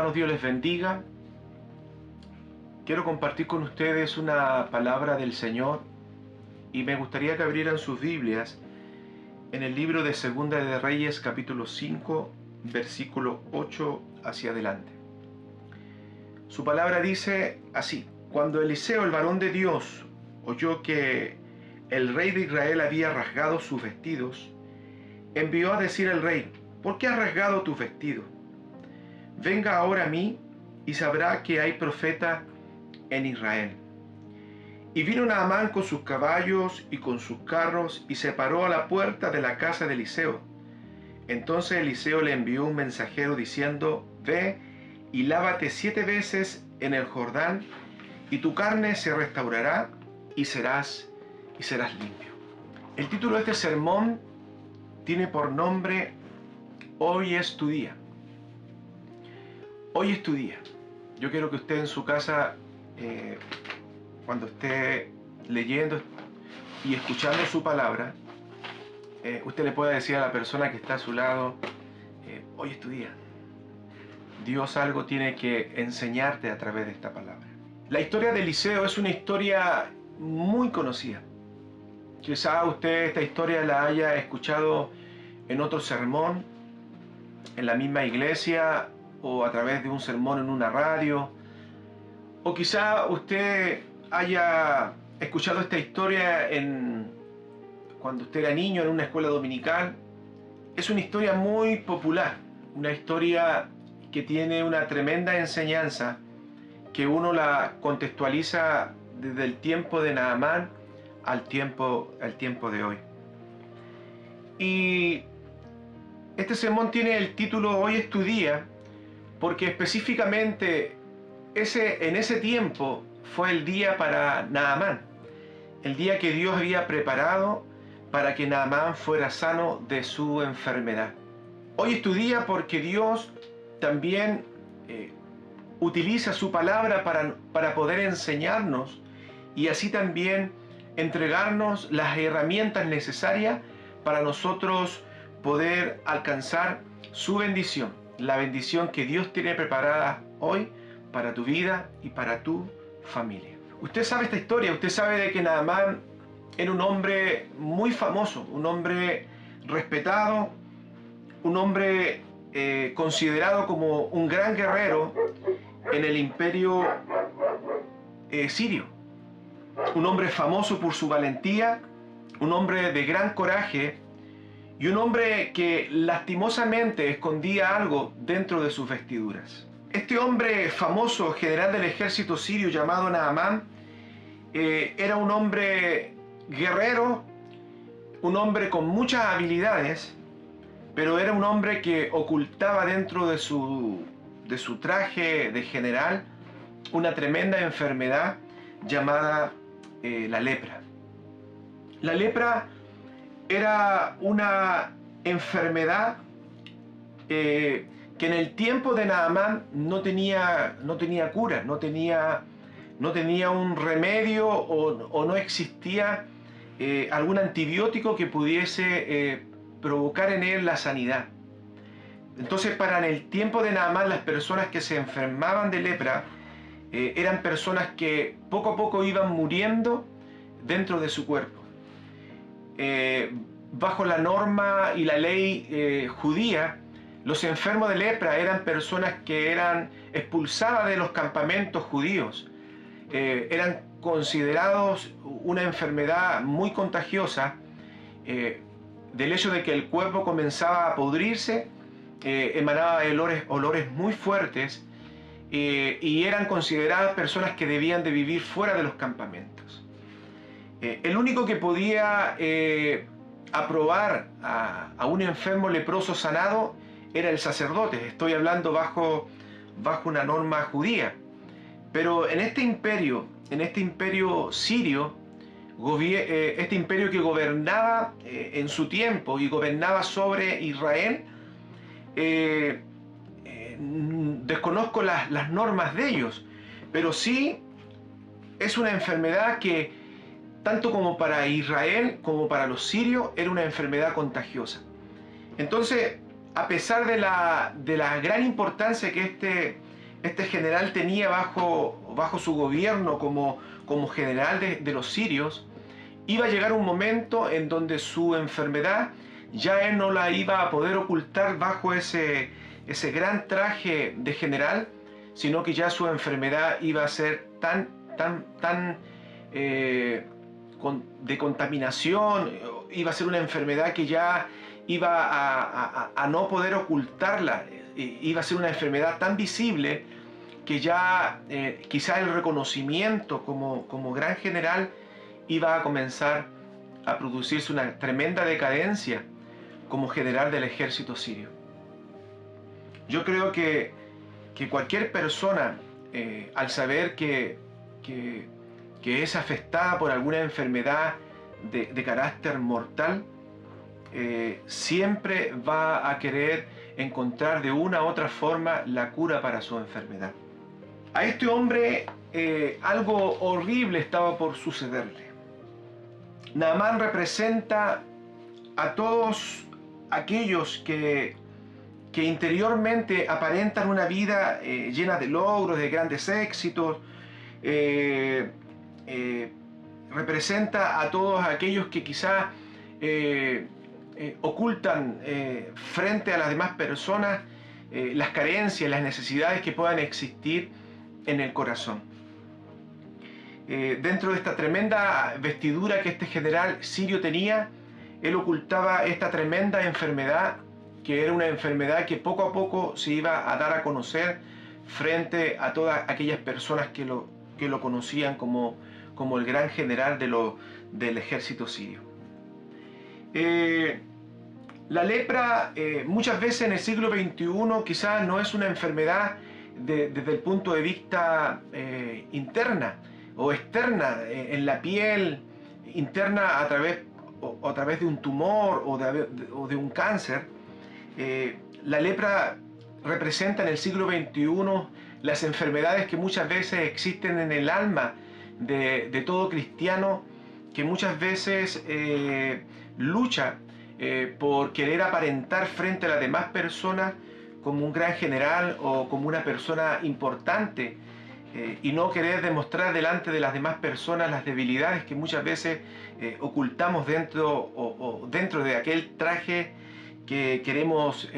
Hermanos, Dios les bendiga. Quiero compartir con ustedes una palabra del Señor y me gustaría que abrieran sus Biblias en el libro de Segunda de Reyes, capítulo 5, versículo 8 hacia adelante. Su palabra dice así: Cuando Eliseo, el varón de Dios, oyó que el rey de Israel había rasgado sus vestidos, envió a decir al rey: ¿por qué has rasgado tus vestidos? Venga ahora a mí y sabrá que hay profeta en Israel. Y vino Naamán con sus caballos y con sus carros y se paró a la puerta de la casa de Eliseo. Entonces Eliseo le envió un mensajero diciendo: ve y lávate 7 veces en el Jordán y tu carne se restaurará y serás limpio. El título de este sermón tiene por nombre: Hoy es tu día. Hoy es tu día. Yo quiero que usted en su casa, cuando esté leyendo y escuchando su palabra, usted le pueda decir a la persona que está a su lado: hoy es tu día. Dios algo tiene que enseñarte a través de esta palabra. La historia de Eliseo es una historia muy conocida. Quizá usted esta historia la haya escuchado en otro sermón, en la misma iglesia, o a través de un sermón en una radio, o quizá usted haya escuchado esta historia cuando usted era niño en una escuela dominical. Es una historia muy popular, una historia que tiene una tremenda enseñanza, que uno la contextualiza desde el tiempo de Naamán al tiempo de hoy. Y este sermón tiene el título Hoy es tu día, porque específicamente en ese tiempo fue el día para Naamán, el día que Dios había preparado para que Naamán fuera sano de su enfermedad. Hoy es tu día porque Dios también utiliza su palabra para poder enseñarnos y así también entregarnos las herramientas necesarias para nosotros poder alcanzar su bendición, la bendición que Dios tiene preparada hoy para tu vida y para tu familia. Usted sabe esta historia, usted sabe de que Naamán era un hombre muy famoso, un hombre respetado, un hombre considerado como un gran guerrero en el imperio sirio. Un hombre famoso por su valentía, un hombre de gran coraje y un hombre que lastimosamente escondía algo dentro de sus vestiduras. Este hombre famoso, general del ejército sirio llamado Naamán, era un hombre guerrero, un hombre con muchas habilidades, pero era un hombre que ocultaba dentro de su traje de general una tremenda enfermedad llamada la lepra. La lepra era una enfermedad que en el tiempo de Naamán no tenía cura, no tenía un remedio o no existía algún antibiótico que pudiese provocar en él la sanidad. Entonces, para en el tiempo de Naamán, las personas que se enfermaban de lepra eran personas que poco a poco iban muriendo dentro de su cuerpo. Bajo la norma y la ley judía, los enfermos de lepra eran personas que eran expulsadas de los campamentos judíos. Eran considerados una enfermedad muy contagiosa, del hecho de que el cuerpo comenzaba a podrirse, emanaba olores muy fuertes, y eran consideradas personas que debían de vivir fuera de los campamentos. El único que podía aprobar a un enfermo leproso sanado era el sacerdote. Estoy hablando bajo una norma judía. Pero en este imperio sirio, este imperio que gobernaba en su tiempo y gobernaba sobre Israel, desconozco las normas de ellos, pero sí es una enfermedad que tanto como para Israel como para los sirios era una enfermedad contagiosa. Entonces, a pesar de la gran importancia que este general tenía bajo su gobierno como general de los sirios, iba a llegar un momento en donde su enfermedad ya él no la iba a poder ocultar bajo ese gran traje de general, sino que ya su enfermedad iba a ser tan de contaminación, iba a ser una enfermedad que ya iba a no poder ocultarla, iba a ser una enfermedad tan visible que ya quizá el reconocimiento como gran general iba a comenzar a producirse una tremenda decadencia como general del ejército sirio. Yo creo que cualquier persona, al saber que es afectada por alguna enfermedad de carácter mortal, siempre va a querer encontrar de una u otra forma la cura para su enfermedad. A este hombre algo horrible estaba por sucederle. Naamán representa a todos aquellos que interiormente aparentan una vida llena de logros, de grandes éxitos. Representa a todos aquellos que quizá ocultan frente a las demás personas las carencias, las necesidades que puedan existir en el corazón. Dentro de esta tremenda vestidura que este general sirio tenía, él ocultaba esta tremenda enfermedad, que era una enfermedad que poco a poco se iba a dar a conocer frente a todas aquellas personas que lo conocían como el gran general del ejército sirio. La lepra muchas veces en el siglo XXI quizás no es una enfermedad desde el punto de vista interna o externa, en la piel, interna a través de un tumor o de un cáncer. La lepra representa en el siglo XXI las enfermedades que muchas veces existen en el alma de todo cristiano, que muchas veces lucha por querer aparentar frente a las demás personas como un gran general o como una persona importante, y no querer demostrar delante de las demás personas las debilidades que muchas veces ocultamos dentro de aquel traje que queremos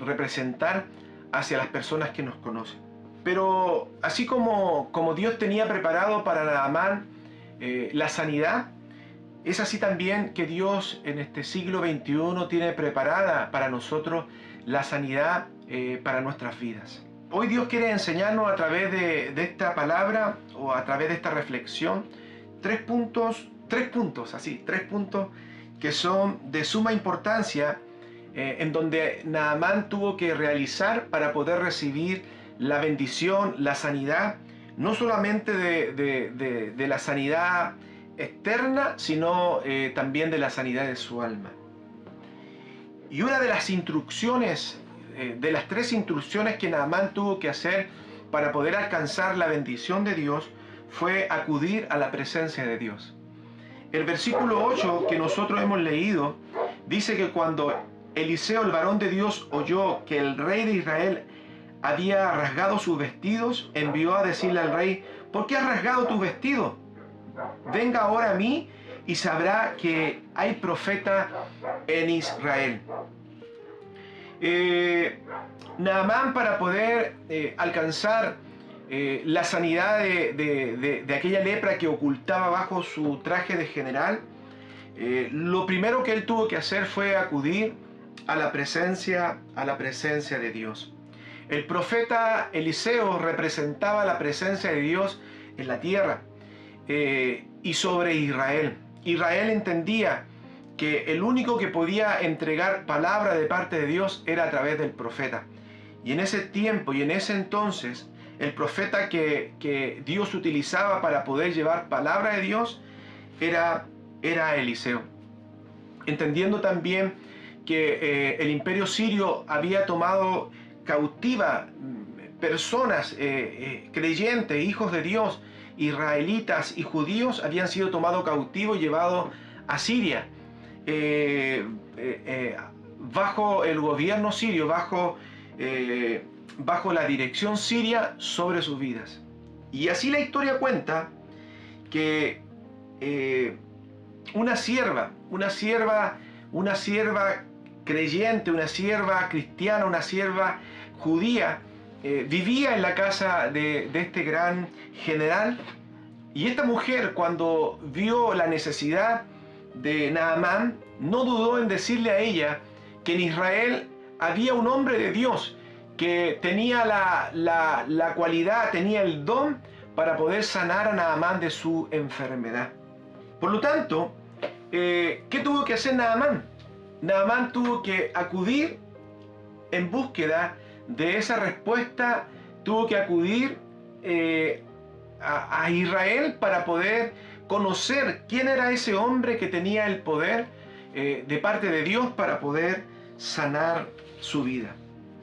representar hacia las personas que nos conocen. Pero así como Dios tenía preparado para Naamán la sanidad, es así también que Dios en este siglo XXI tiene preparada para nosotros la sanidad para nuestras vidas. Hoy Dios quiere enseñarnos a través de esta palabra o a través de esta reflexión tres puntos que son de suma importancia, en donde Naamán tuvo que realizar para poder recibir la bendición, la sanidad, no solamente de la sanidad externa, sino también de la sanidad de su alma. Y una de las instrucciones, de las tres instrucciones que Naamán tuvo que hacer para poder alcanzar la bendición de Dios, fue acudir a la presencia de Dios. El versículo 8 que nosotros hemos leído dice que cuando Eliseo, el varón de Dios, oyó que el rey de Israel había rasgado sus vestidos, envió a decirle al rey: ¿por qué has rasgado tus vestidos? Venga ahora a mí y sabrá que hay profeta en Israel. Naamán, para poder alcanzar la sanidad de aquella lepra que ocultaba bajo su traje de general, lo primero que él tuvo que hacer fue acudir a la presencia de Dios. El profeta Eliseo representaba la presencia de Dios en la tierra y sobre Israel. Israel entendía que el único que podía entregar palabra de parte de Dios era a través del profeta. Y en ese tiempo y en ese entonces, el profeta que Dios utilizaba para poder llevar palabra de Dios era Eliseo. Entendiendo también que el imperio sirio había tomado cautiva personas creyentes, hijos de Dios, israelitas y judíos, habían sido tomados cautivos y llevados a Siria. Bajo el gobierno sirio, bajo bajo la dirección siria sobre sus vidas. Y así la historia cuenta que una sierva creyente, una sierva cristiana, una sierva judía, vivía en la casa de este gran general. Y esta mujer, cuando vio la necesidad de Naamán, no dudó en decirle a ella que en Israel había un hombre de Dios que tenía la cualidad, tenía el don para poder sanar a Naamán de su enfermedad. Por lo tanto, ¿qué tuvo que hacer Naamán? Naamán tuvo que acudir en búsqueda de esa respuesta, tuvo que acudir a Israel para poder conocer quién era ese hombre que tenía el poder de parte de Dios para poder sanar su vida.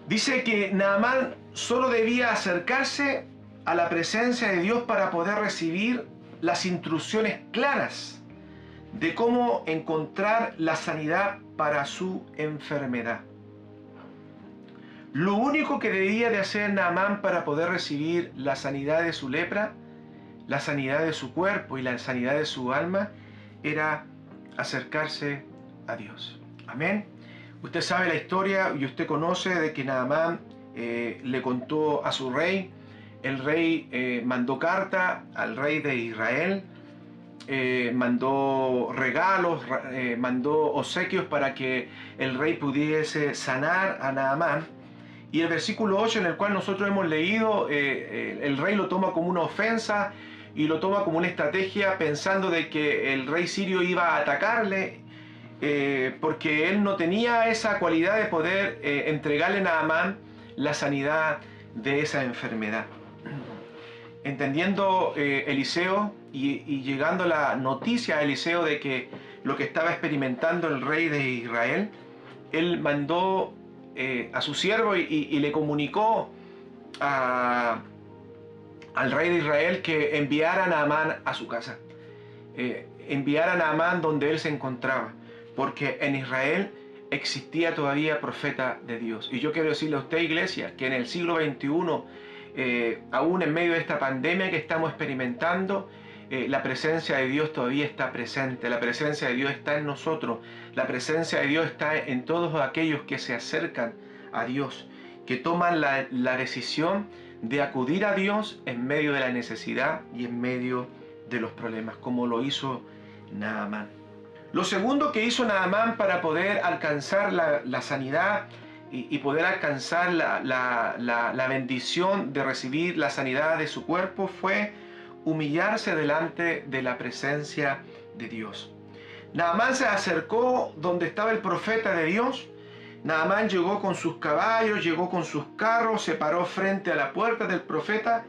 Dice que Naamán solo debía acercarse a la presencia de Dios para poder recibir las instrucciones claras de cómo encontrar la sanidad para su enfermedad. Lo único que debía de hacer Naamán para poder recibir la sanidad de su lepra, la sanidad de su cuerpo y la sanidad de su alma, era acercarse a Dios. Amén. Usted sabe la historia y usted conoce de que Naamán le contó a su rey. El rey mandó carta al rey de Israel, mandó regalos, mandó obsequios para que el rey pudiese sanar a Naamán. Y el versículo 8 en el cual nosotros hemos leído, el rey lo toma como una ofensa y lo toma como una estrategia pensando de que el rey sirio iba a atacarle, porque él no tenía esa cualidad de poder entregarle a Naamán la sanidad de esa enfermedad. Entendiendo Eliseo y llegando la noticia a Eliseo de que lo que estaba experimentando el rey de Israel, él mandó a su siervo y le comunicó al rey de Israel que enviara a Naamán a su casa, enviara a Naamán donde él se encontraba, porque en Israel existía todavía profeta de Dios. Y yo quiero decirle a usted, iglesia, que en el siglo XXI, aún en medio de esta pandemia que estamos experimentando, la presencia de Dios todavía está presente, la presencia de Dios está en nosotros, la presencia de Dios está en todos aquellos que se acercan a Dios, que toman la decisión de acudir a Dios en medio de la necesidad y en medio de los problemas, como lo hizo Naamán. Lo segundo que hizo Naamán para poder alcanzar la sanidad y poder alcanzar la bendición de recibir la sanidad de su cuerpo fue humillarse delante de la presencia de Dios. Naamán se acercó donde estaba el profeta de Dios. Naamán llegó con sus caballos, llegó con sus carros, se paró frente a la puerta del profeta,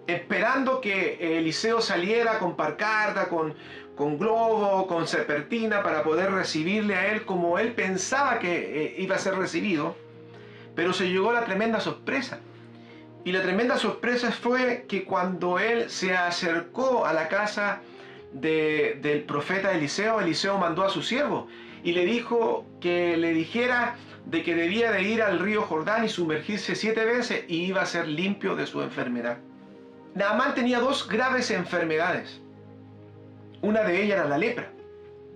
esperando que Eliseo saliera con pancarta, con globo, con serpentina, para poder recibirle a él como él pensaba que iba a ser recibido. Pero se llegó la tremenda sorpresa. Y la tremenda sorpresa fue que cuando él se acercó a la casa del profeta Eliseo, Eliseo mandó a su siervo y le dijo que le dijera de que debía de ir al río Jordán y sumergirse 7 veces y iba a ser limpio de su enfermedad. Naamán tenía 2 graves enfermedades. Una de ellas era la lepra,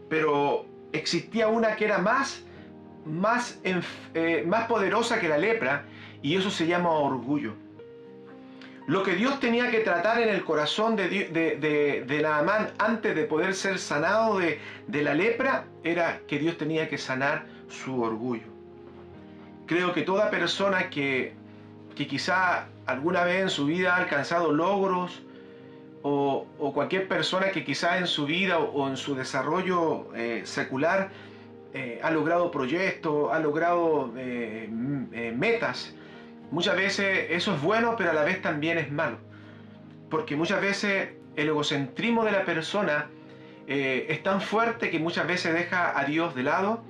pero existía una que era más poderosa que la lepra, y eso se llama orgullo. Lo que Dios tenía que tratar en el corazón de Naamán antes de poder ser sanado de la lepra era que Dios tenía que sanar su orgullo. Creo que toda persona que quizá alguna vez en su vida ha alcanzado logros, o cualquier persona que quizá en su vida o en su desarrollo secular ha logrado proyectos, ha logrado metas, muchas veces eso es bueno, pero a la vez también es malo. Porque muchas veces el egocentrismo de la persona es tan fuerte que muchas veces deja a Dios de lado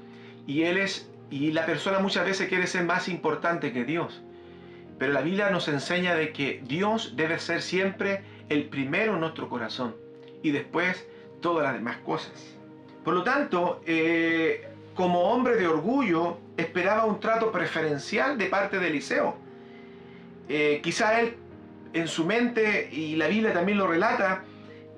y la persona muchas veces quiere ser más importante que Dios. Pero la Biblia nos enseña de que Dios debe ser siempre el primero en nuestro corazón y después todas las demás cosas. Por lo tanto, como hombre de orgullo, esperaba un trato preferencial de parte de Eliseo. Quizá él, en su mente, y la Biblia también lo relata,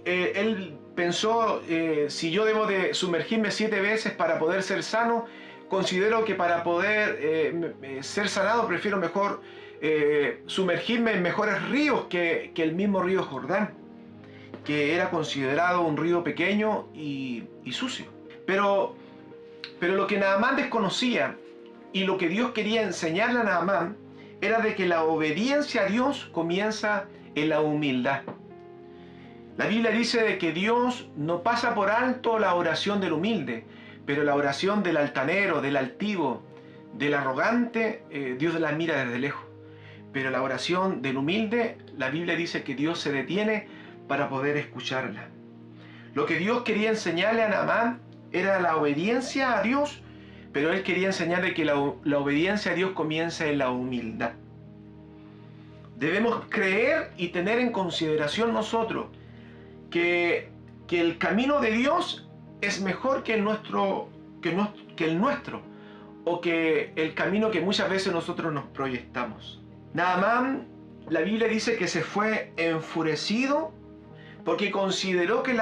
él pensó, si yo debo de sumergirme 7 veces para poder ser sano, considero que para poder ser sanado prefiero mejor sumergirme en mejores ríos que el mismo río Jordán, que era considerado un río pequeño y sucio. Pero lo que Naamán desconocía y lo que Dios quería enseñarle a Naamán era de que la obediencia a Dios comienza en la humildad. La Biblia dice de que Dios no pasa por alto la oración del humilde, pero la oración del altanero, del altivo, del arrogante, Dios la mira desde lejos. Pero la oración del humilde, la Biblia dice que Dios se detiene para poder escucharla. Lo que Dios quería enseñarle a Naamán era la obediencia a Dios, pero él quería enseñarle que la obediencia a Dios comienza en la humildad. Debemos creer y tener en consideración nosotros que el camino de Dios es mejor que el nuestro, o que el camino que muchas veces nosotros nos proyectamos. Naamán, la Biblia dice que se fue enfurecido porque consideró que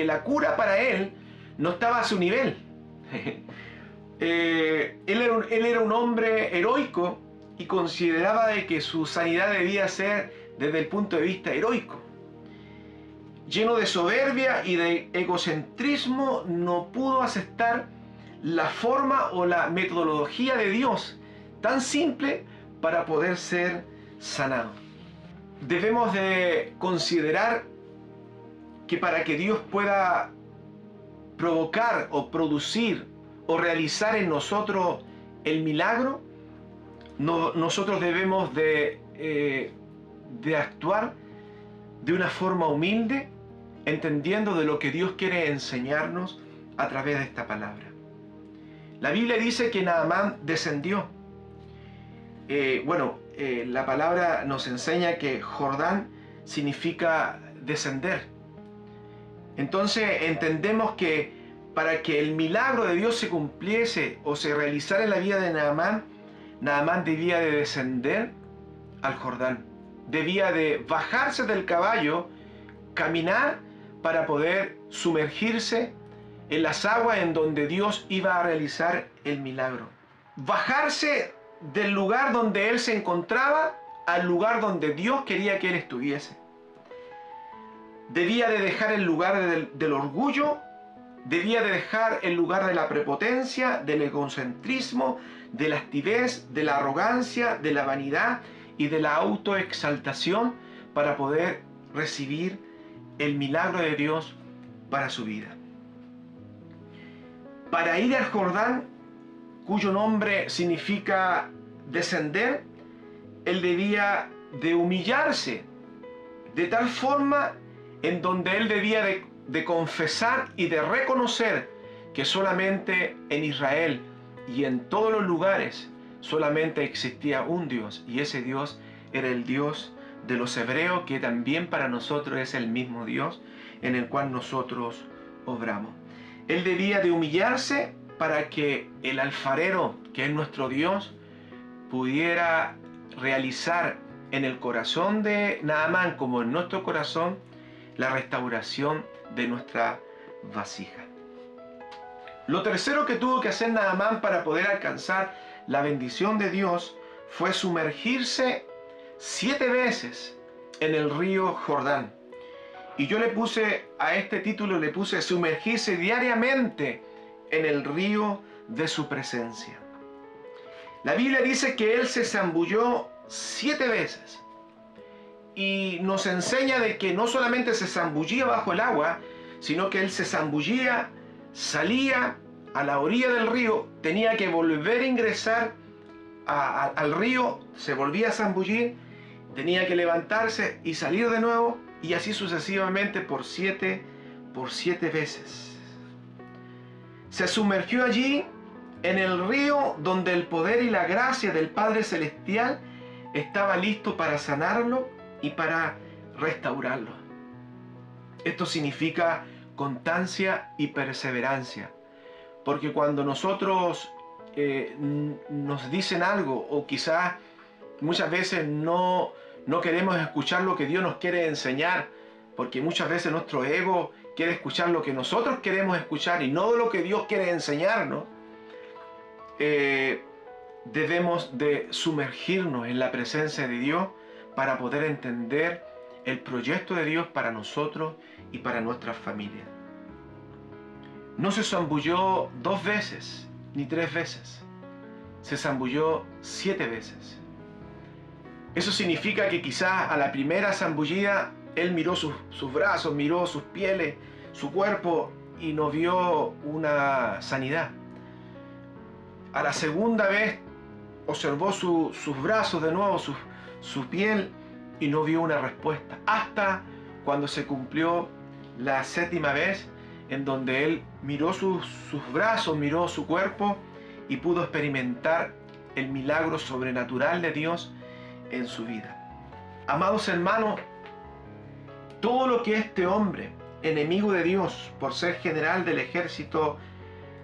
la cura para él no estaba a su nivel. Él era un hombre heroico y consideraba de que su sanidad debía ser desde el punto de vista heroico. Lleno de soberbia y de egocentrismo, no pudo aceptar la forma o la metodología de Dios tan simple para poder ser sanado. Debemos de considerar que para que Dios pueda provocar o producir o realizar en nosotros el milagro, nosotros debemos de actuar de una forma humilde, entendiendo de lo que Dios quiere enseñarnos a través de esta palabra. La Biblia dice que Naamán descendió. La palabra nos enseña que Jordán significa descender. Entonces entendemos que para que el milagro de Dios se cumpliese o se realizara en la vida de Naamán, Naamán debía de descender al Jordán. Debía de bajarse del caballo, caminar para poder sumergirse en las aguas en donde Dios iba a realizar el milagro. Bajarse del lugar donde él se encontraba al lugar donde Dios quería que él estuviese. Debía de dejar el lugar del orgullo, debía de dejar el lugar de la prepotencia, del egocentrismo, de la altivez, de la arrogancia, de la vanidad y de la autoexaltación para poder recibir el milagro de Dios para su vida. Para ir al Jordán, cuyo nombre significa descender, él debía de humillarse de tal forma en donde él debía de confesar y de reconocer que solamente en Israel y en todos los lugares solamente existía un Dios, y ese Dios era el Dios de los hebreos, que también para nosotros es el mismo Dios en el cual nosotros obramos. Él debía de humillarse para que el alfarero, que es nuestro Dios, pudiera realizar en el corazón de Naamán como en nuestro corazón la restauración de nuestra vasija. Lo tercero que tuvo que hacer Naamán para poder alcanzar la bendición de Dios fue sumergirse 7 veces en el río Jordán. Y yo le puse a este título, le puse sumergirse diariamente en el río de su presencia. La Biblia dice que él se zambulló 7 veces. Y nos enseña de que no solamente se zambullía bajo el agua, sino que él se zambullía, salía a la orilla del río, tenía que volver a ingresar al río, se volvía a zambullir, tenía que levantarse y salir de nuevo, y así sucesivamente por siete veces. Se sumergió allí en el río donde el poder y la gracia del Padre Celestial estaba listo para sanarlo y para restaurarlo. Esto significa constancia y perseverancia, porque cuando nosotros nos dicen algo, o quizás Muchas veces no queremos escuchar lo que Dios nos quiere enseñar, porque muchas veces nuestro ego quiere escuchar lo que nosotros queremos escuchar y no lo que Dios quiere enseñarnos. Debemos de sumergirnos en la presencia de Dios para poder entender el proyecto de Dios para nosotros y para nuestras familias. No se zambulló 2 veces ni 3 veces, se zambulló 7 veces. Eso significa que quizás a la primera zambullida él miró sus brazos, miró sus pieles, su cuerpo y no vio una sanidad. A la segunda vez observó sus brazos de nuevo, su piel, y no vio una respuesta. Hasta cuando se cumplió la 7ª vez, en donde él miró sus brazos, miró su cuerpo y pudo experimentar el milagro sobrenatural de Dios en su vida. Amados hermanos, todo lo que este hombre, enemigo de Dios, por ser general del ejército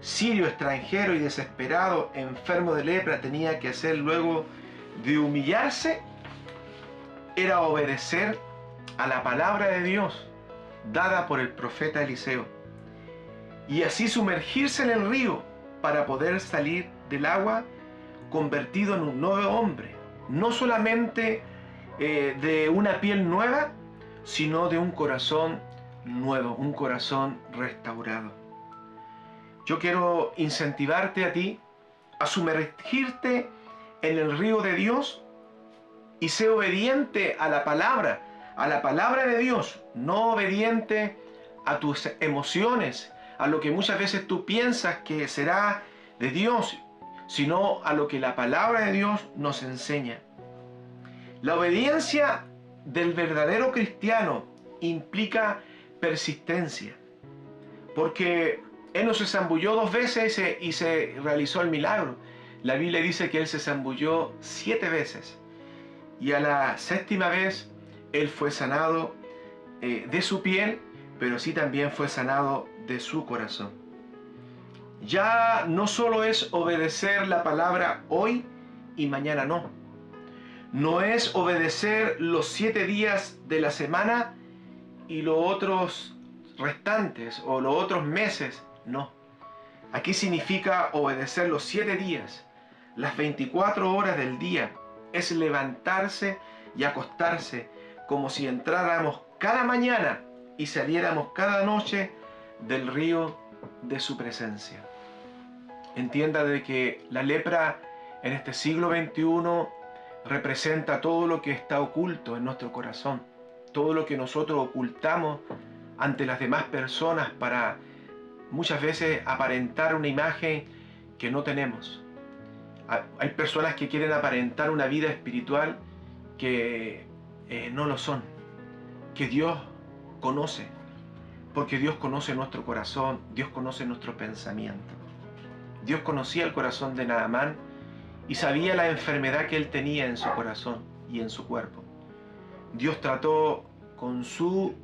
sirio, extranjero y desesperado, enfermo de lepra, tenía que hacer luego de humillarse, era obedecer a la palabra de Dios dada por el profeta Eliseo, y así sumergirse en el río para poder salir del agua convertido en un nuevo hombre, no solamente de una piel nueva, sino de un corazón nuevo, un corazón restaurado. Yo quiero incentivarte a ti a sumergirte en el río de Dios y sé obediente a la palabra de Dios, no obediente a tus emociones, a lo que muchas veces tú piensas que será de Dios, sino a lo que la palabra de Dios nos enseña. La obediencia del verdadero cristiano implica persistencia, porque él no se zambulló 2 veces y se realizó el milagro. La Biblia dice que él se zambulló 7 veces. Y a la 7ª vez, él fue sanado de su piel, pero sí también fue sanado de su corazón. Ya no solo es obedecer la palabra hoy y mañana no. No es obedecer los 7 días de la semana y los otros restantes o los otros meses, no. Aquí significa obedecer los 7 días, las 24 horas del día. Es levantarse y acostarse como si entráramos cada mañana y saliéramos cada noche del río de su presencia. Entienda de que la lepra en este siglo XXI representa todo lo que está oculto en nuestro corazón, todo lo que nosotros ocultamos ante las demás personas para muchas veces aparentar una imagen que no tenemos. Hay personas que quieren aparentar una vida espiritual que no lo son, que Dios conoce, porque Dios conoce nuestro corazón, Dios conoce nuestro pensamiento. Dios conocía el corazón de Naamán y sabía la enfermedad que él tenía en su corazón y en su cuerpo. Dios trató con su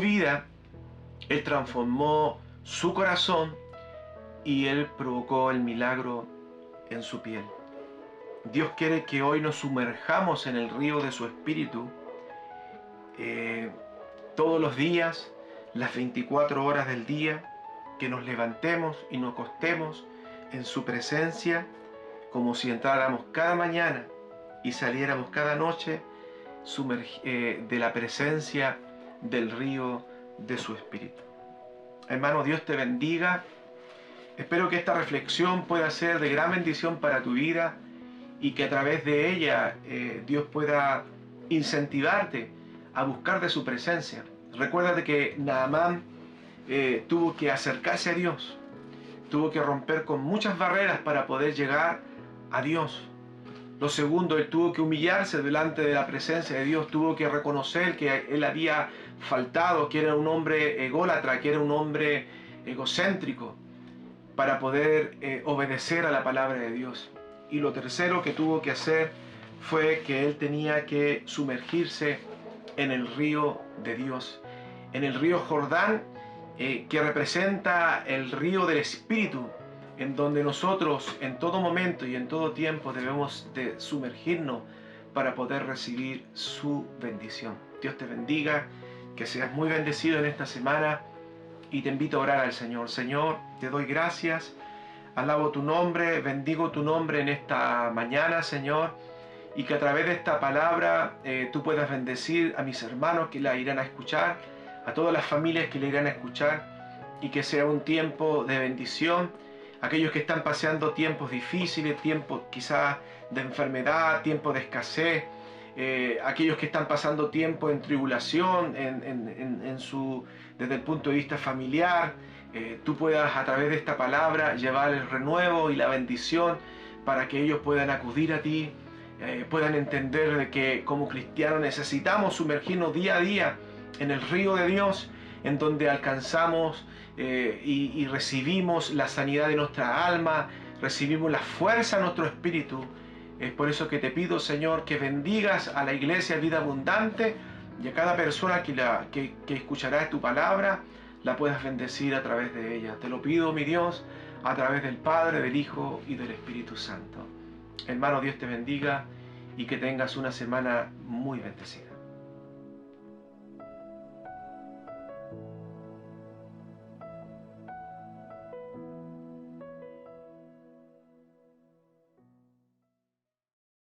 vida, él transformó su corazón y él provocó el milagro en su piel. Dios quiere que hoy nos sumerjamos en el río de su espíritu todos los días, las 24 horas del día, que nos levantemos y nos acostemos en su presencia como si entráramos cada mañana y saliéramos cada noche de la presencia del río de su espíritu. Hermano, Dios te bendiga. Espero que esta reflexión pueda ser de gran bendición para tu vida y que a través de ella Dios pueda incentivarte a buscar de su presencia. Recuérdate que Naamán tuvo que acercarse a Dios, tuvo que romper con muchas barreras para poder llegar a Dios. Lo segundo, él tuvo que humillarse delante de la presencia de Dios, tuvo que reconocer que él había faltado, que era un hombre ególatra, que era un hombre egocéntrico, para poder obedecer a la palabra de Dios. Y lo tercero que tuvo que hacer fue que él tenía que sumergirse en el río de Dios, en el río Jordán, que representa el río del Espíritu, en donde nosotros en todo momento y en todo tiempo debemos de sumergirnos para poder recibir su bendición. Dios te bendiga, que seas muy bendecido en esta semana y te invito a orar al Señor. Señor, te doy gracias, alabo tu nombre, bendigo tu nombre en esta mañana, Señor, y que a través de esta palabra tú puedas bendecir a mis hermanos que la irán a escuchar, a todas las familias que la irán a escuchar, y que sea un tiempo de bendición. Aquellos que están paseando tiempos difíciles, tiempos quizás de enfermedad, tiempos de escasez, aquellos que están pasando tiempo en tribulación, desde el punto de vista familiar, tú puedas a través de esta palabra llevar el renuevo y la bendición para que ellos puedan acudir a ti, puedan entender de que como cristianos necesitamos sumergirnos día a día en el río de Dios, en donde alcanzamos y recibimos la sanidad de nuestra alma, recibimos la fuerza de nuestro espíritu. Es por eso que te pido, Señor, que bendigas a la iglesia Vida Abundante y a cada persona que escuchará tu palabra, la puedas bendecir a través de ella. Te lo pido, mi Dios, a través del Padre, del Hijo y del Espíritu Santo. Hermano, Dios te bendiga y que tengas una semana muy bendecida.